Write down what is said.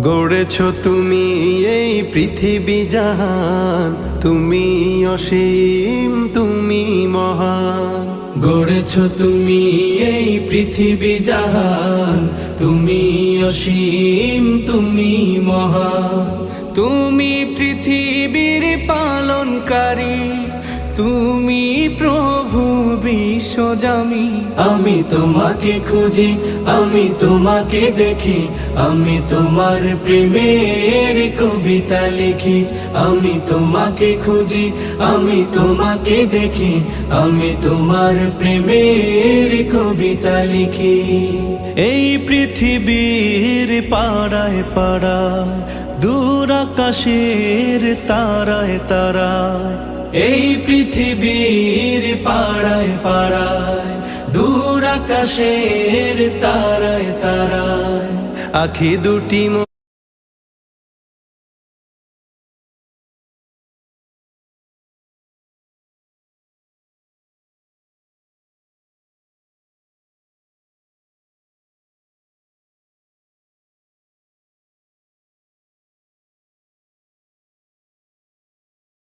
গড়েছ তুমি এই পৃথিবী জাহান, তুমি অসীম তুমি মহান। গড়েছ তুমি এই পৃথিবী জাহান, তুমি অসীম তুমি মহান। তুমি পৃথিবীর পালনকারী, তুমি প্রভু বিশ্বজামি। আমি তোমাকে খুঁজি, আমি তোমাকে দেখি, আমি তোমার প্রেমের কবিতা লিখি। আমি তোমাকে খুঁজি, আমি তোমাকে দেখি, আমি তোমার প্রেমের কবিতা লিখি। এই পৃথিবীর পাড়ায় পাড়ায়, দূর আকাশের তারায় তারায়, এই পৃথিবীর পাড়ায় পাড়ায়, দূর আকাশের তারায় তারায়, আখি দুটি